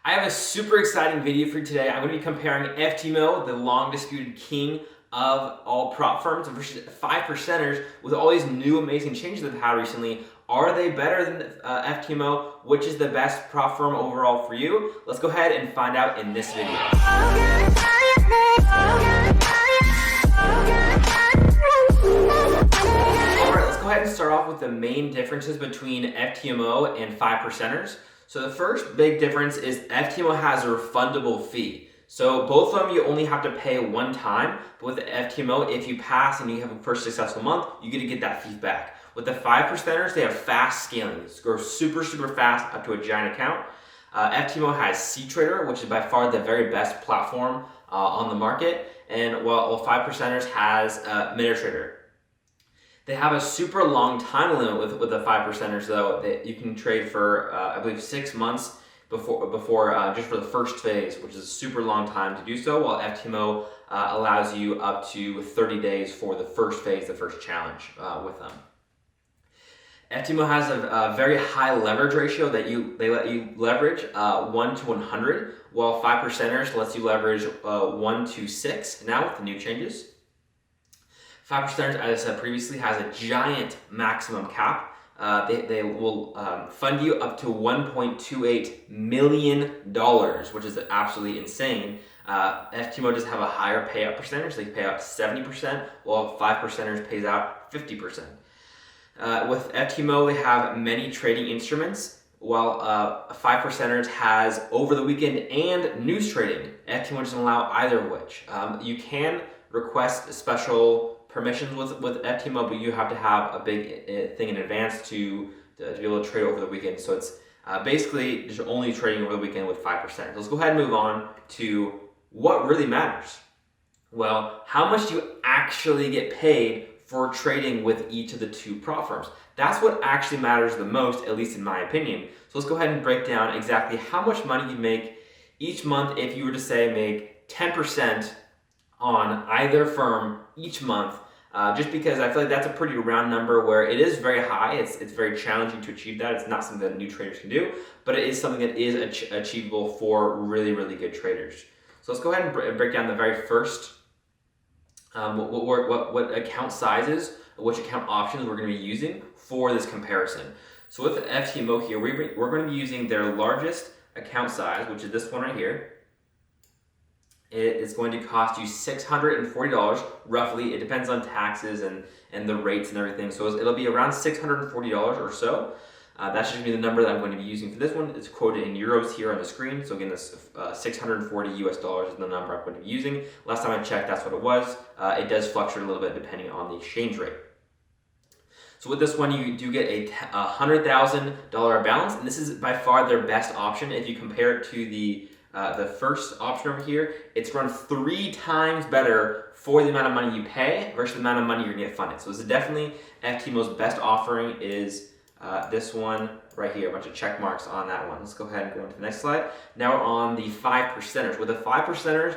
I have a super exciting video for you today. I'm going to be comparing FTMO, the long disputed king of all prop firms, versus 5%ers with all these new amazing changes they've had recently. Are they better than FTMO? Which is the best prop firm overall for you? Let's go ahead and find out in this video. Alright, let's go ahead and start off with the main differences between FTMO and 5%ers. So the first big difference is FTMO has a refundable fee. So both of them you only have to pay one time, but with the FTMO, if you pass and you have a first successful month, you get that fee back. With the 5%ers, they have fast scaling. It goes super fast up to a giant account. FTMO has C-Trader, which is by far the very best platform on the market, and while 5%ers has MetaTrader. They have a super long time limit with the 5%ers though, that you can trade for, I believe 6 months before just for the first phase, which is a super long time to do so, while FTMO allows you up to 30 days for the first phase, the first challenge with them. FTMO has a very high leverage ratio that they let you leverage 1 to 100, while 5%ers lets you leverage 1 to 6 now with the new changes. 5%ers, as I said previously, has a giant maximum cap. They will fund you up to $1.28 million, which is absolutely insane. FTMO does have a higher payout percentage. They pay out 70%, while 5%ers pays out 50%. With FTMO, they have many trading instruments, while 5%ers has over the weekend and news trading. FTMO doesn't allow either of which. You can request special permissions with FTMO, but you have to have a big thing in advance to be able to trade over the weekend. So it's basically just only trading over the weekend with 5%. So let's go ahead and move on to what really matters. Well, how much do you actually get paid for trading with each of the two prop firms? That's what actually matters the most, at least in my opinion. So let's go ahead and break down exactly how much money you make each month if you were to say make 10% on either firm each month, just because I feel like that's a pretty round number where it is very high. It's very challenging to achieve that. It's not something that new traders can do, but it is something that is achievable for really good traders. So let's go ahead and break down the very first what account sizes, which account options we're going to be using for this comparison. So with the FTMO here, we're going to be using their largest account size, which is this one right here. It is going to cost you $640 roughly. It depends on taxes and the rates and everything. So it'll be around $640 or so. That's just going to be the number that I'm going to be using for this one. It's quoted in euros here on the screen. So again, this $640 US is the number I'm going to be using. Last time I checked, that's what it was. It does fluctuate a little bit depending on the exchange rate. So with this one, you do get a $100,000 balance, and this is by far their best option. If you compare it to the first option over here, it's run 3 times better for the amount of money you pay versus the amount of money you're going to get funded. So this is definitely FTMO's best offering is this one right here. A bunch of check marks on that one. Let's go ahead and go into the next slide. Now we're on the 5%ers. With the 5%ers,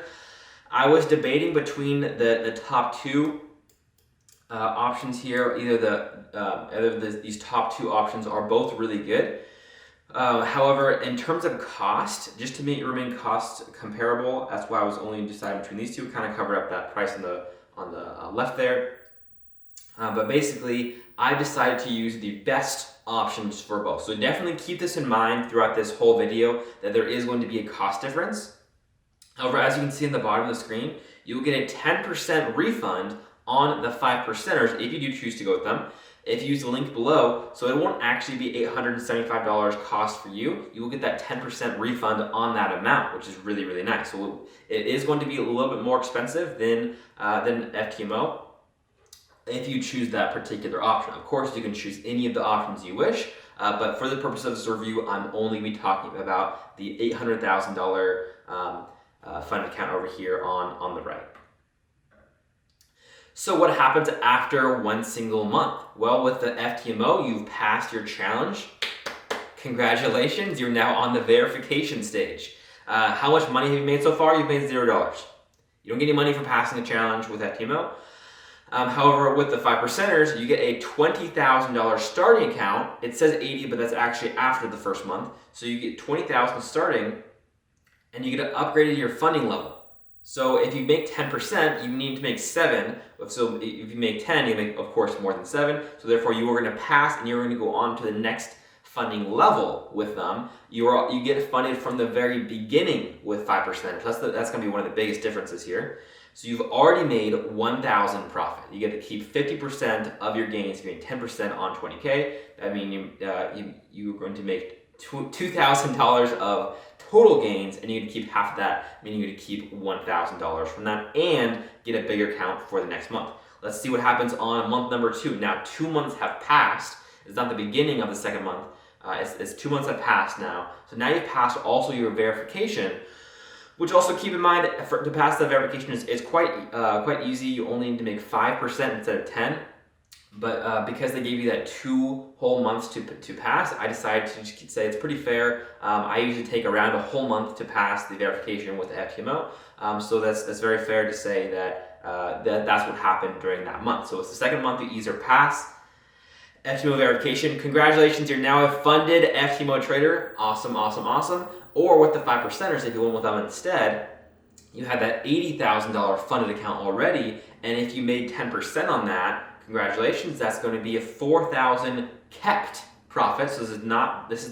I was debating between the top two options here. These top two options are both really good. However, in terms of cost, just to remain cost comparable, that's why I was only deciding between these two. Kind of covered up that price on the left there. But basically, I decided to use the best options for both. So definitely keep this in mind throughout this whole video that there is going to be a cost difference. However, as you can see in the bottom of the screen, you'll get a 10% refund on the 5%ers if you do choose to go with them. If you use the link below, so it won't actually be $875 cost for you. You will get that 10% refund on that amount, which is really nice. So it is going to be a little bit more expensive than FTMO if you choose that particular option. Of course, you can choose any of the options you wish, but for the purpose of this review, I'm only be talking about the $800,000 fund account over here on the right. So what happens after one single month? Well, with the FTMO, you've passed your challenge. Congratulations, you're now on the verification stage. How much money have you made so far? You've made $0. You don't get any money for passing the challenge with FTMO. However, with the 5%ers, you get a $20,000 starting account. It says 80, but that's actually after the first month. So you get $20,000 starting, and you get upgraded your funding level. So if you make 10%, you need to make 7. So if you make 10, you make, of course, more than 7. So therefore, you are going to pass, and you're going to go on to the next funding level with them. You get funded from the very beginning with 5%. That's going to be one of the biggest differences here. So you've already made 1,000 profit. You get to keep 50% of your gains. If you make 10% on 20K, that means you're going to make $2,000 of total gains, and you get to keep half of that, meaning you get to keep $1,000 from that and get a bigger count for the next month. Let's see what happens on month number 2. Now, 2 months have passed. It's not the beginning of the second month. It's 2 months have passed now. So now you've passed also your verification, which also keep in mind, to pass the verification is quite easy. You only need to make 5% instead of 10. But because they gave you that 2 whole months to pass, I decided to just say it's pretty fair. I usually take around a whole month to pass the verification with the FTMO. So that's very fair to say that, that's what happened during that month. So it's the second month you either pass FTMO verification. Congratulations, you're now a funded FTMO trader. Awesome, awesome, awesome. Or with the 5%ers, if you went with them instead, you had that $80,000 funded account already. And if you made 10% on that, congratulations, that's going to be a 4,000 kept profit. So this is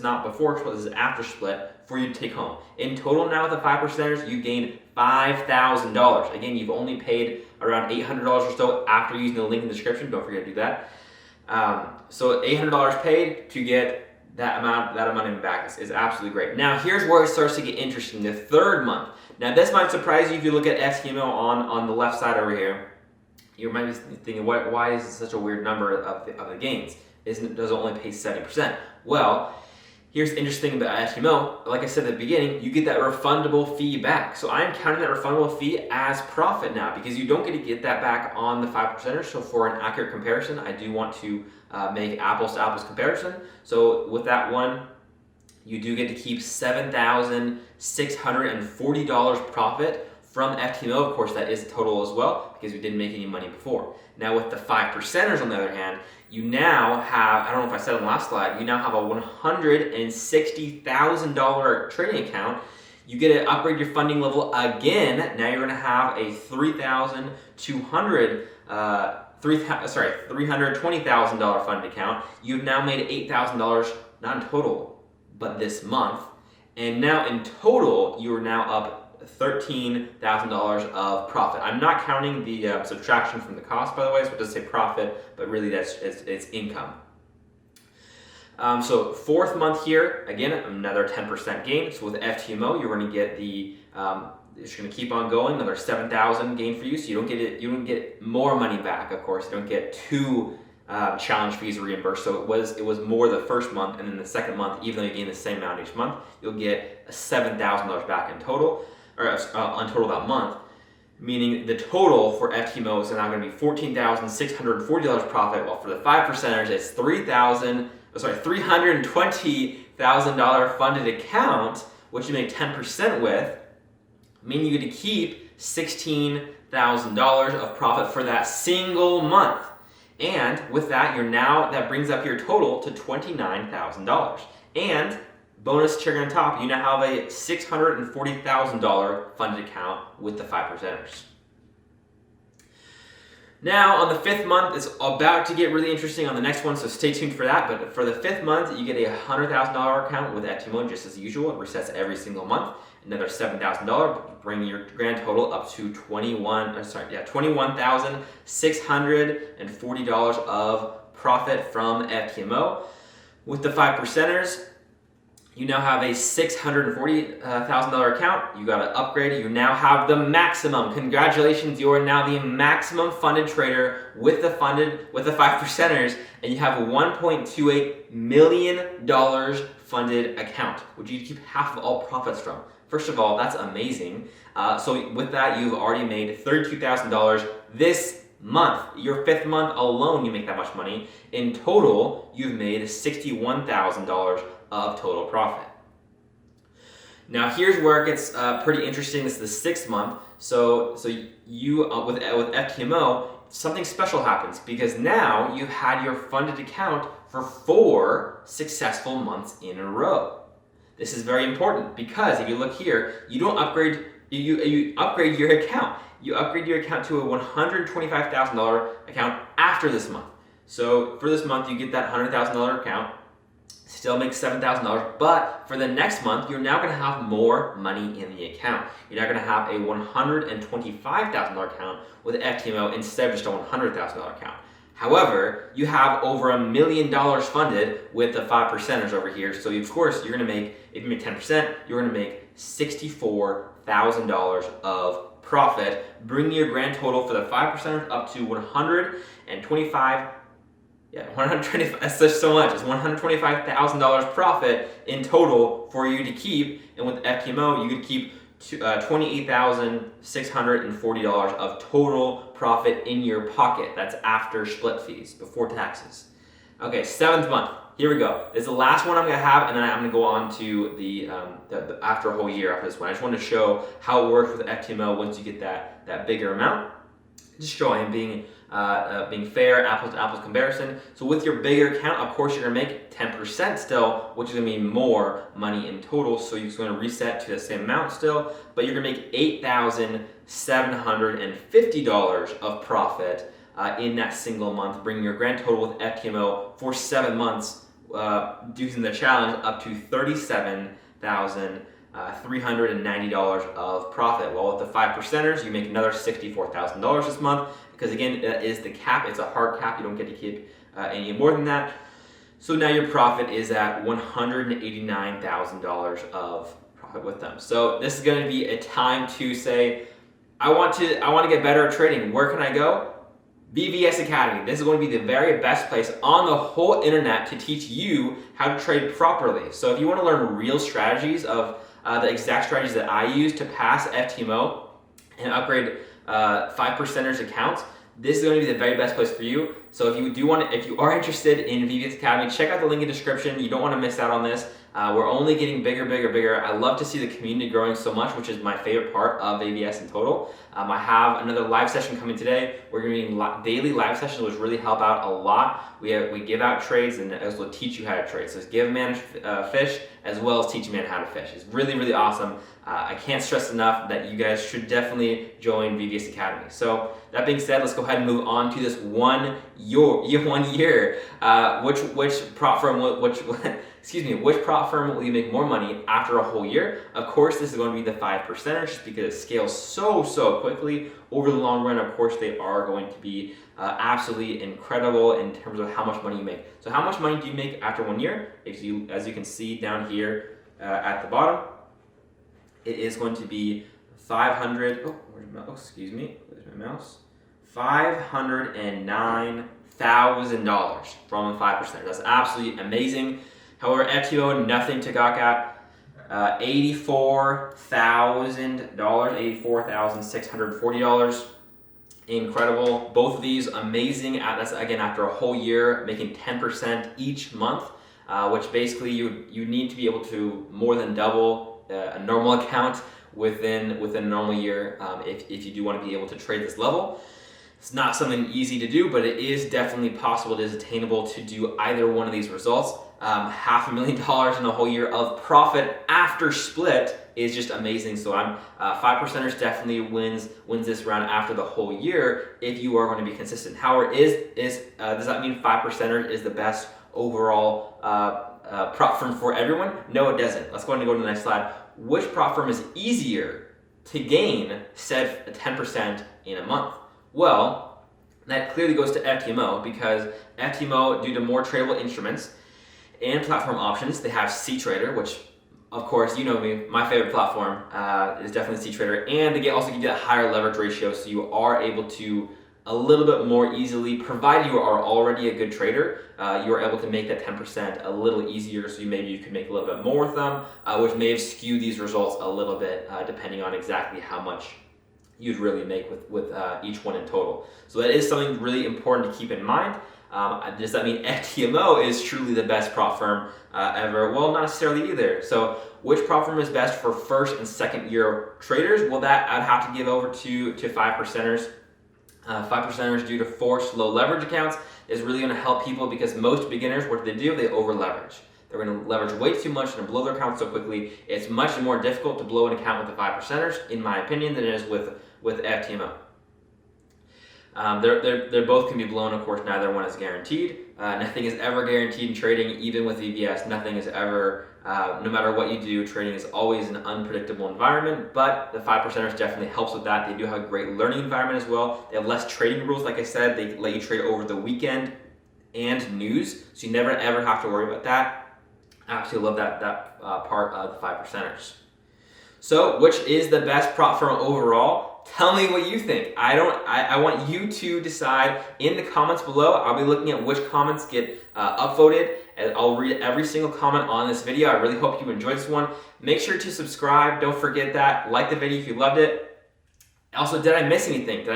not before split, this is after split for you to take home. In total now with the 5%ers, you gained $5,000. Again, you've only paid around $800 or so after using the link in the description. Don't forget to do that. So $800 paid to get that amount in back is absolutely great. Now here's where it starts to get interesting, the third month. Now this might surprise you if you look at FTMO on the left side over here. You might be thinking, why is it such a weird number of the gains? Does it only pay 70%? Well, here's the interesting thing about FTMO. Like I said at the beginning, you get that refundable fee back. So I'm counting that refundable fee as profit now because you don't get that back on the 5%ers. So for an accurate comparison, I do want to make apples to apples comparison. So with that one, you do get to keep $7,640 profit from FTMO. Of course, that is total as well because we didn't make any money before. Now with the 5%ers on the other hand, you now have, I don't know if I said on the last slide, you now have a $160,000 trading account. You get to upgrade your funding level again. Now you're going to have a $320,000 funded account. You've now made $8,000, not in total, but this month. And now in total, you are now up $13,000 of profit. I'm not counting the subtraction from the cost, by the way, so it does say profit, but really it's income. So fourth month here, again, another 10% gain. So with FTMO, you're going to get it's going to keep on going, another 7,000 gain for you. So you don't get more money back, of course. You don't get 2 challenge fees reimbursed. So it was more the first month, and then the second month, even though you gain the same amount each month, you'll get $7,000 back in total. Or on total that month, meaning the total for FTMO is now going to be $14,640 profit, while for the 5%ers it's $320,000 funded account, which you make 10% with, meaning you get to keep $16,000 of profit for that single month. And with that, that brings up your total to $29,000. And bonus cherry on top, you now have a $640,000 funded account with the 5%ers. Now, on the 5th month, it's about to get really interesting on the next one, so stay tuned for that. But for the 5th month, you get a $100,000 account with FTMO just as usual. It resets every single month. Another $7,000, bringing your grand total up to $21,640 of profit from FTMO. With the 5%ers, you now have a $640,000 account. You got to upgrade. You now have the maximum. Congratulations, you are now the maximum funded trader with the 5%ers, and you have a $1.28 million funded account, which you keep half of all profits from. First of all, that's amazing. So with that, you've already made $32,000 this month. Your 5th month alone, you make that much money. In total, you've made $61,000 of total profit. Now here's where it gets pretty interesting. This is the 6th month. So you with FTMO, something special happens because now you've had your funded account for 4 successful months in a row. This is very important because if you look here, you don't upgrade, you upgrade your account. You upgrade your account to a $125,000 account after this month. So for this month, you get that $100,000 account, still makes $7,000, but for the next month, you're now gonna have more money in the account. You're now gonna have a $125,000 account with FTMO instead of just a $100,000 account. However, you have over $1 million funded with the 5%ers over here. So of course, you're gonna make, if you make 10%, you're gonna make $64,000 of profit, bringing your grand total for the 5%ers up to 125. Yeah, 125. That's just so much. It's $125,000 profit in total for you to keep, and with FTMO, you could keep $28,640 of total profit in your pocket. That's after split fees, before taxes. Okay, 7th month. Here we go. This is the last one I'm gonna have, and then I'm gonna go on to the after a whole year after this one. I just wanted to show how it works with FTMO once you get that bigger amount. Just showing being fair, apples to apples comparison. So with your bigger account, of course, you're gonna make 10% still, which is gonna mean more money in total. So you're just gonna reset to the same amount still, but you're gonna make $8,750 of profit in that single month, bringing your grand total with FTMO for 7 months, using the challenge, up to $37,390 of profit. While with the 5%ers, you make another $64,000 this month, because again, that is the cap. It's a hard cap. You don't get to keep any more than that. So now your profit is at $189,000 of profit with them. So this is going to be a time to say, I want to get better at trading. Where can I go? VVS Academy. This is going to be the very best place on the whole internet to teach you how to trade properly. So if you want to learn real strategies of the exact strategies that I use to pass FTMO and upgrade 5%ers accounts, this is going to be the very best place for you. So if you are interested in VVS Academy, check out the link in the description. You don't want to miss out on this. We're only getting bigger, bigger, bigger. I love to see the community growing so much, which is my favorite part of AVS in total. I have another live session coming today. We're going to be doing daily live sessions, which really help out a lot. We give out trades and also teach you how to trade. So it's give a man fish as well as teach a man how to fish. It's really, really awesome. I can't stress enough that you guys should definitely join VVS Academy. So that being said, let's go ahead and move on to this one year. Which prop firm will you make more money after a whole year? Of course, this is going to be the 5%ers, just because it scales so quickly. Over the long run, of course, they are going to be absolutely incredible in terms of how much money you make. So how much money do you make after 1 year? As you can see down here at the bottom, it is going to be $509,000 from the 5%. That's absolutely amazing. However, FTMO, nothing to gawk at. $84,640. Incredible. Both of these amazing. That's again after a whole year, making 10% each month, which basically you need to be able to more than double a normal account within a normal year if you do want to be able to trade this level. It's not something easy to do, but it is definitely possible. It is attainable to do either one of these results. $500,000 in a whole year of profit after split is just amazing. So 5%ers definitely wins this round after the whole year if you are going to be consistent. However, does that mean 5%ers is the best overall prop firm for everyone? No, it doesn't. Let's go ahead and go to the next slide. Which prop firm is easier to gain said 10% in a month? Well, that clearly goes to FTMO, because FTMO, due to more tradable instruments and platform options, they have CTrader, which, of course, you know me, my favorite platform is definitely CTrader, and they also give you that higher leverage ratio, so you are able to a little bit more easily, provided you are already a good trader, you are able to make that 10% a little easier, so maybe you could make a little bit more with them, which may have skewed these results a little bit, depending on exactly how much you'd really make with each one in total. So that is something really important to keep in mind. Does that mean FTMO is truly the best prop firm ever? Well, not necessarily either. So which prop firm is best for first and second year traders? Well, that I'd have to give over to 5%ers. 5%ers, due to forced low leverage accounts, is really going to help people, because most beginners, what do? They over leverage. They're going to leverage way too much and blow their account so quickly. It's much more difficult to blow an account with the 5%ers, in my opinion, than it is with FTMO. They're both can be blown, of course, neither one is guaranteed. Nothing is ever guaranteed in trading, even with VBS. Nothing is ever, no matter what you do, trading is always an unpredictable environment, but the 5%ers definitely helps with that. They do have a great learning environment as well. They have less trading rules, like I said. They let you trade over the weekend and news, so you never ever have to worry about that. I absolutely love that part of the 5%ers. So, which is the best prop firm overall? Tell me what you think. I want you to decide in the comments below. I'll be looking at which comments get upvoted, and I'll read every single comment on this video. I really hope you enjoyed this one. Make sure to subscribe. Don't forget that. Like the video if you loved it. Also, did I miss anything?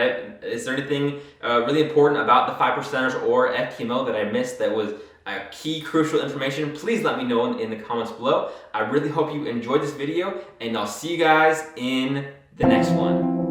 Is there anything really important about the 5%ers or FTMO that I missed that was key crucial information? Please let me know in the comments below. I really hope you enjoyed this video, and I'll see you guys in the next one.